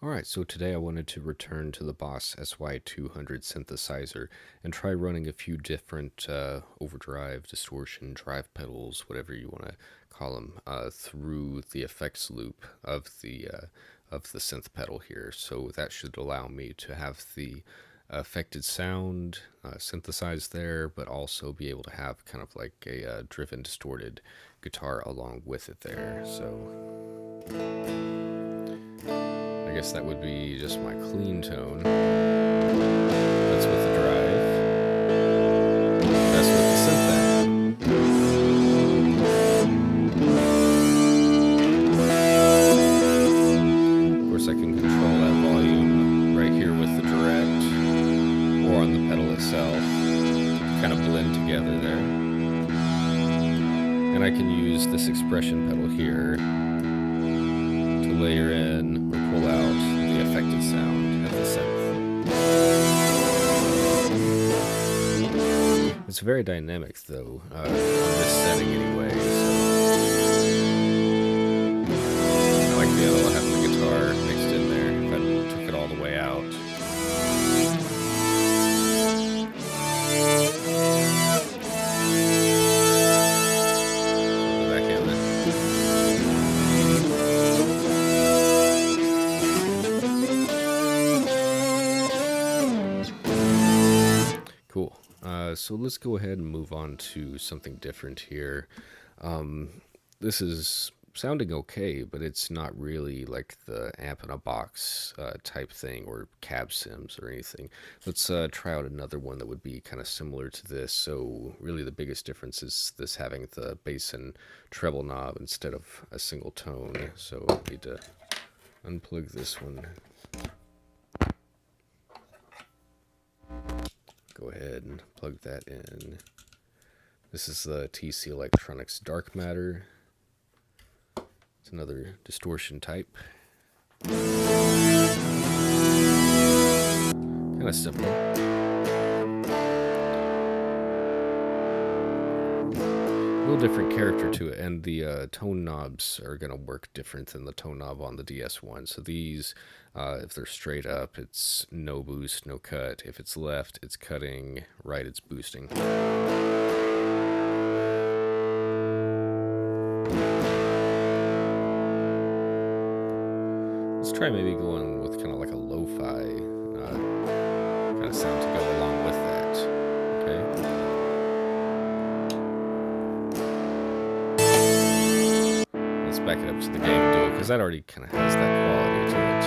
Alright, so today I wanted to return to the Boss SY-200 synthesizer and try running a few different overdrive, distortion, drive pedals, whatever you want to call them, through the effects loop of the synth pedal here. So that should allow me to have the affected sound synthesized there, but also be able to have kind of like a driven, distorted guitar along with it there. So I guess that would be just my clean tone. That's with the drive. That's with the synth then. Of course, I can control that volume right here with the direct or on the pedal itself. Kind of blend together there. And I can use this expression pedal here to layer in or pull out the affected sound of the synth. It's very dynamic though, on this setting anyway, so I like the other having the guitar mixed in there if I took it all the way out. Cool. So let's go ahead and move on to something different here. This is sounding okay, but it's not really like the amp in a box type thing or cab sims or anything. Let's try out another one that would be kind of similar to this. So really the biggest difference is this having the bass and treble knob instead of a single tone. So I need to unplug this one. Go ahead and plug that in. This is the TC Electronics Dark Matter. It's another distortion type. Kind of simple. A little different character to it, and the tone knobs are going to work different than the tone knob on the DS1. So these, if they're straight up, it's no boost, no cut. If it's left, it's cutting. Right, it's boosting. Let's try maybe going with kind of like a lo-fi kind of sound to go along with that. Okay. Let's back it up to the game duo because that already kind of has that quality to it.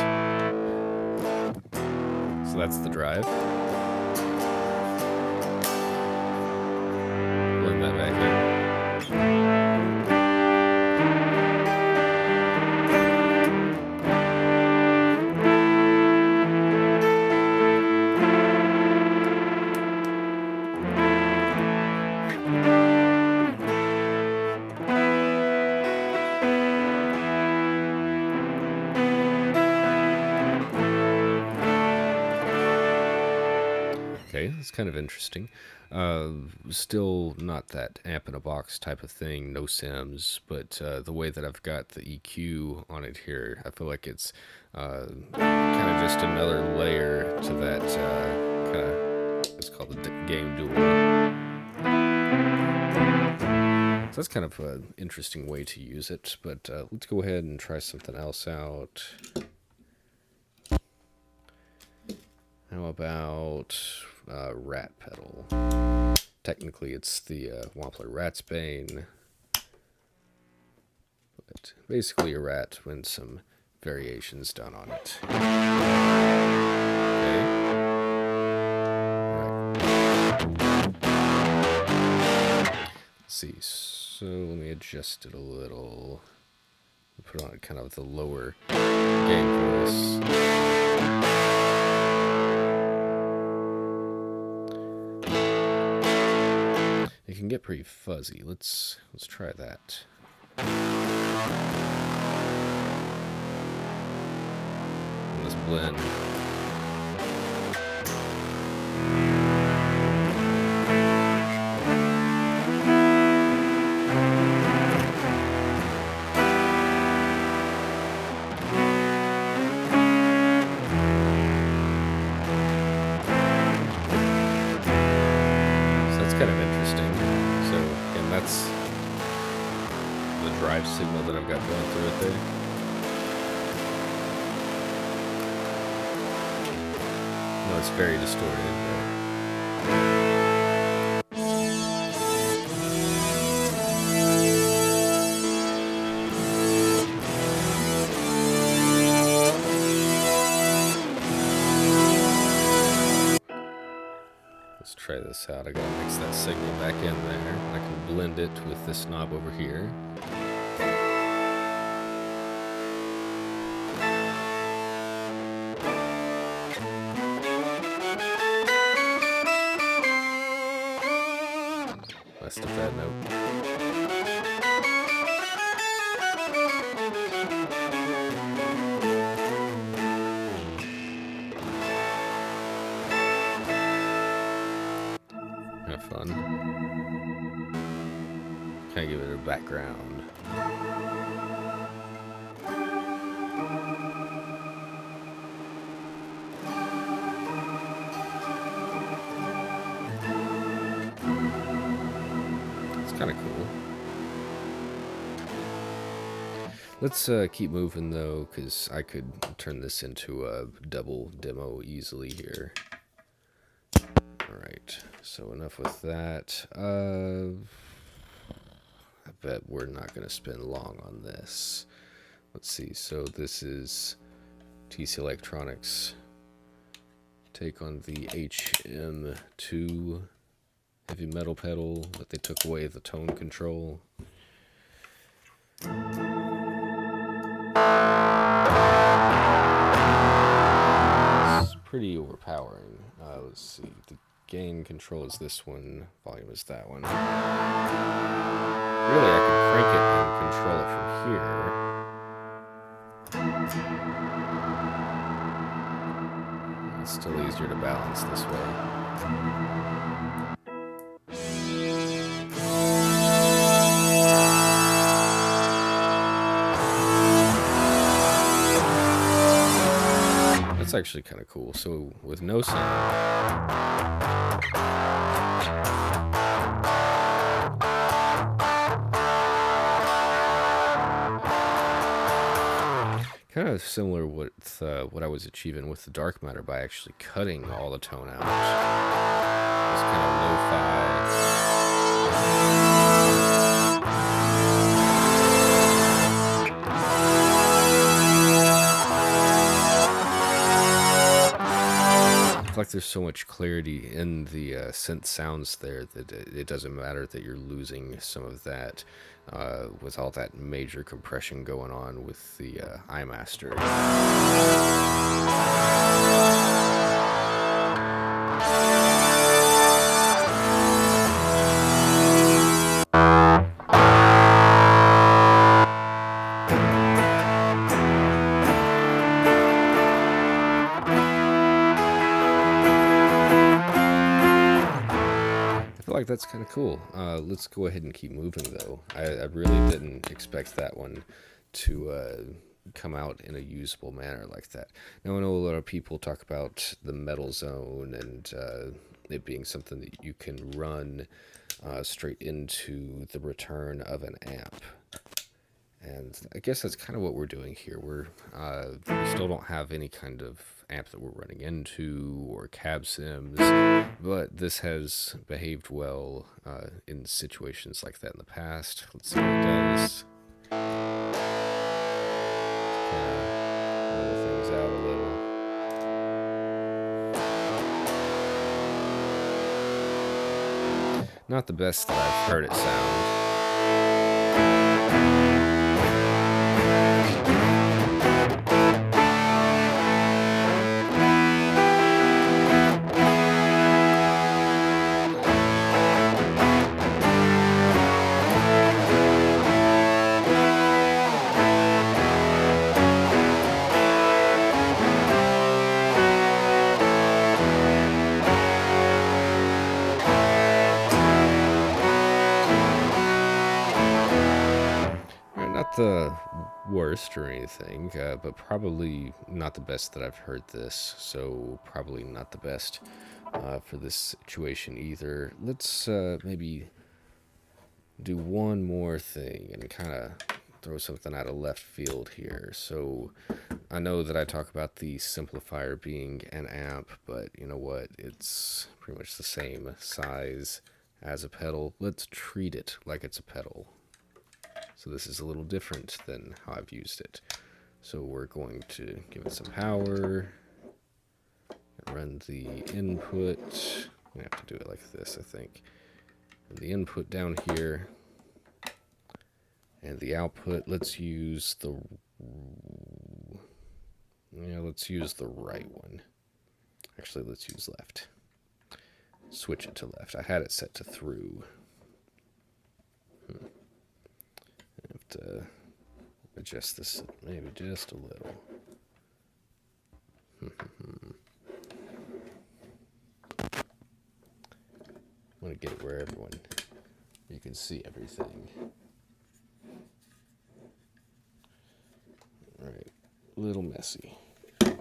So that's the drive. Plug that back in. Okay, that's kind of interesting. Still not that amp in a box type of thing, no sims, but the way that I've got the EQ on it here, I feel like it's kind of just another layer to that kind of, it's called the game dual. So that's kind of an interesting way to use it, but let's go ahead and try something else out. How about rat pedal? Technically it's the Wampler Rat's Bane, but basically a rat with some variations done on it. Okay. Right. Let's see, so let me adjust it a little. Put on kind of the lower gain voice. It can get pretty fuzzy. Let's try that. And let's blend. drive signal that I've got going through it there. No, it's very distorted. Let's try this out. I gotta mix that signal back in there. I can blend it with this knob over here. Messed up that note. Have fun. Kind of give it a background. It's kind of cool. Let's keep moving though, because I could turn this into a double demo easily here. Alright, so enough with that. I bet we're not going to spend long on this. Let's see, so this is TC Electronics. Take on the HM2 heavy metal pedal, but they took away the tone control. It's pretty overpowering. Let's see, the gain control is this one, volume is that one. Really, I can crank it and control it from here. It's still easier to balance this way. That's actually kind of cool. So with no sound, kind of similar with what I was achieving with the dark matter by actually cutting all the tone out. Just kind of lo-fi. I feel like there's so much clarity in the synth sounds there that it doesn't matter that you're losing some of that with all that major compression going on with the iMaster. Like that's kind of cool. Let's go ahead and keep moving though. I really didn't expect that one to come out in a usable manner like that. Now I know a lot of people talk about the metal zone and it being something that you can run straight into the return of an amp. And I guess that's kind of what we're doing here. We still don't have any kind of amp that we're running into or cab sims, but this has behaved well in situations like that in the past. Let's see what it does. Level things out a little. Not the best that I've heard it sound. The worst or anything, but probably not the best that I've heard this, so probably not the best for this situation either. Let's maybe do one more thing and kind of throw something out of left field here. So I know that I talk about the Simplifier being an amp, but you know what? It's pretty much the same size as a pedal. Let's treat it like it's a pedal. So this is a little different than how I've used it. So we're going to give it some power, run the input. I'm gonna have to do it like this, I think. And the input down here, and the output. Let's use the right one. Actually, let's use left. Switch it to left. I had it set to through. I have to adjust this maybe just a little. I want to get it where you can see everything. All right, a little messy. All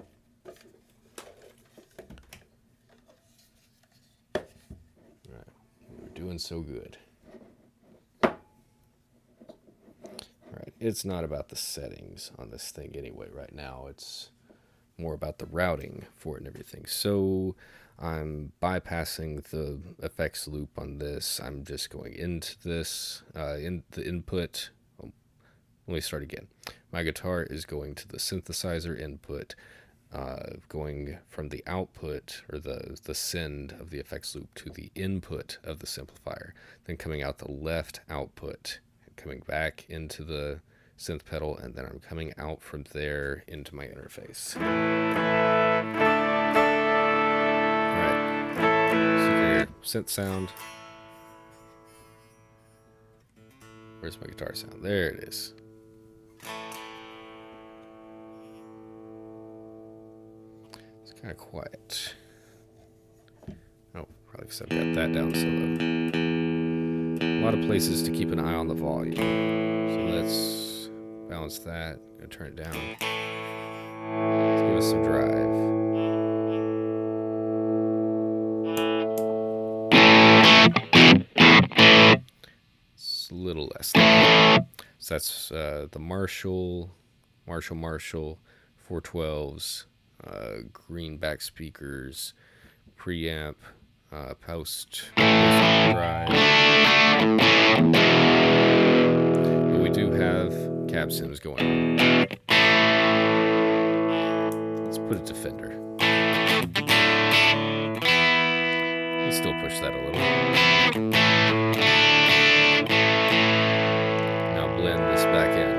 right, we're doing so good. All right, it's not about the settings on this thing anyway right now. It's more about the routing for it and everything. So I'm bypassing the effects loop on this. I'm just going into this, in the input. Let me start again. My guitar is going to the synthesizer input, going from the output or the send of the effects loop to the input of the simplifier, then coming out the left output, coming back into the synth pedal, and then I'm coming out from there into my interface. Alright, so you can hear synth sound. Where's my guitar sound? There it is. It's kind of quiet. Oh, probably because I've got that down so low. A lot of places to keep an eye on the volume. So let's balance that. I'm gonna turn it down. Let's give us some drive. It's a little less than that. So that's the Marshall 412s, greenback speakers, preamp, post drive. But we do have cab sims going on. Let's put it to Fender. Let's still push that a little. Now blend this back in.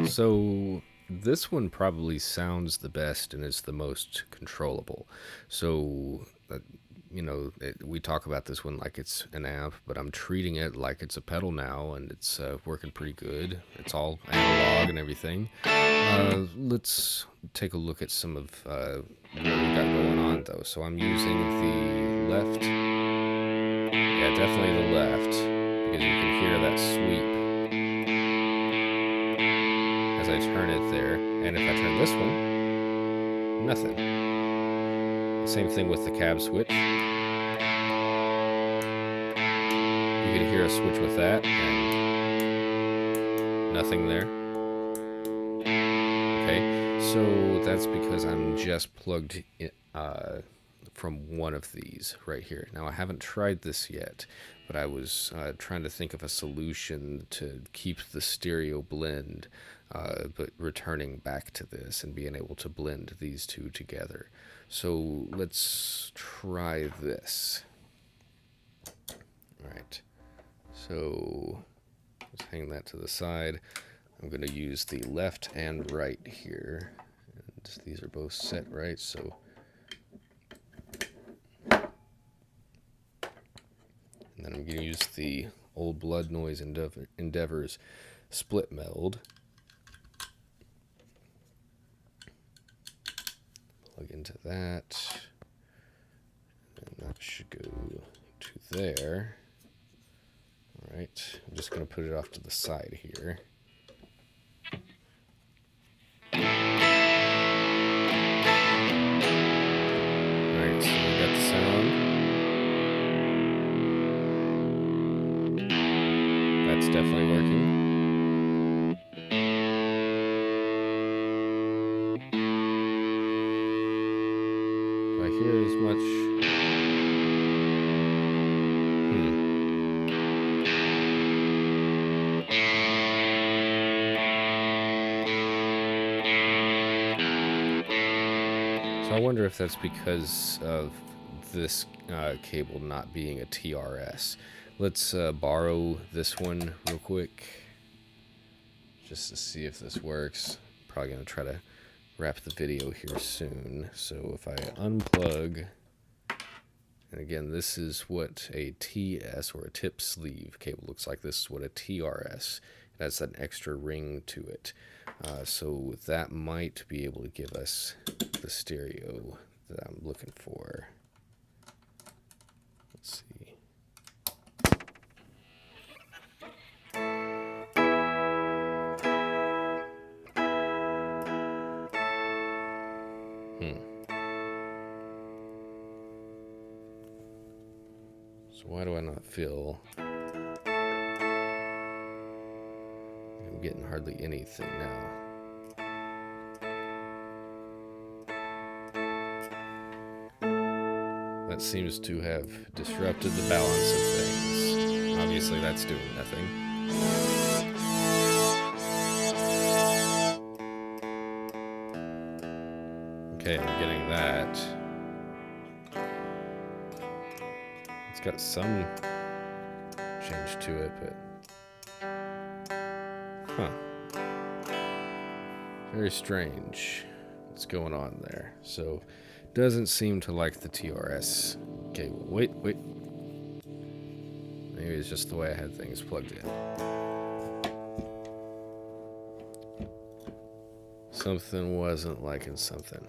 So this one probably sounds the best and is the most controllable. So you know, we talk about this one like it's an amp, but I'm treating it like it's a pedal now, and it's working pretty good. It's all analog and everything. Let's take a look at some of what we got going on, though. So I'm using the left. Yeah, definitely the left, because you can hear that sweep as I turn it there. And if I turn this one, nothing. Same thing with the cab switch. You can hear a switch with that, and nothing there. Okay, so that's because I'm just plugged in, from one of these right here. Now, I haven't tried this yet, but I was trying to think of a solution to keep the stereo blend, but returning back to this and being able to blend these two together. So let's try this. All right. So let's hang that to the side. I'm going to use the left and right here. And these are both set right, so and then I'm going to use the Old Blood Noise Endeavors split meld. Plug into that. And that should go to there. Alright, I'm just going to put it off to the side here. Alright, so we got the sound. That's definitely working. Do I hear as much? So I wonder if that's because of this cable not being a TRS. Let's borrow this one real quick just to see if this works. Probably going to try to wrap the video here soon. So if I unplug, and again, this is what a TS or a tip sleeve cable looks like. This is what a TRS. It has an extra ring to it. So that might be able to give us the stereo that I'm looking for. Let's see. So why do I not feel... I'm getting hardly anything now. That seems to have disrupted the balance of things. Obviously that's doing nothing. Okay, I'm getting that. It's got some change to it, but... Huh. Very strange what's going on there. So, doesn't seem to like the TRS cable. Wait. Maybe it's just the way I had things plugged in. Something wasn't liking something.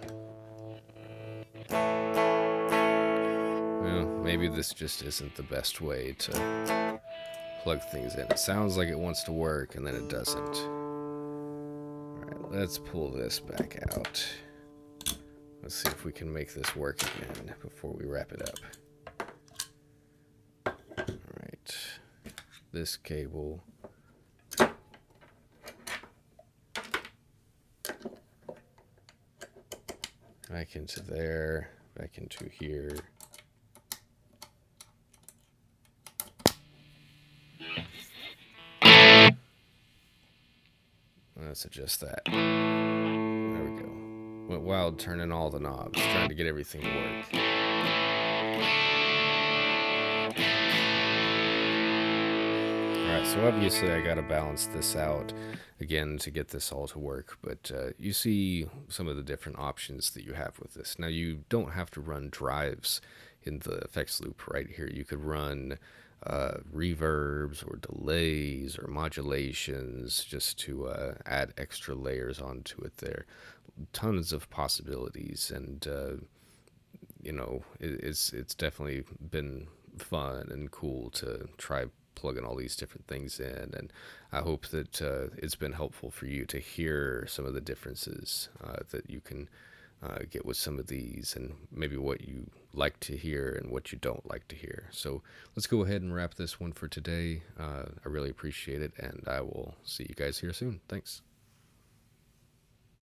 Well, maybe this just isn't the best way to plug things in. It sounds like it wants to work, and then it doesn't. Alright, let's pull this back out. Let's see if we can make this work again before we wrap it up. Alright, this cable. Back into there, back into here. Let's adjust that. There we go. Went wild turning all the knobs, trying to get everything to work. Alright, so obviously I gotta balance this out again to get this all to work, but you see some of the different options that you have with this. Now you don't have to run drives in the effects loop right here. You could run reverbs or delays or modulations just to add extra layers onto it there. Tons of possibilities, and it's definitely been fun and cool to try plugging all these different things in, and I hope that it's been helpful for you to hear some of the differences that you can get with some of these, and maybe what you like to hear and what you don't like to hear. So let's go ahead and wrap this one for today. I really appreciate it, and I will see you guys here soon. Thanks.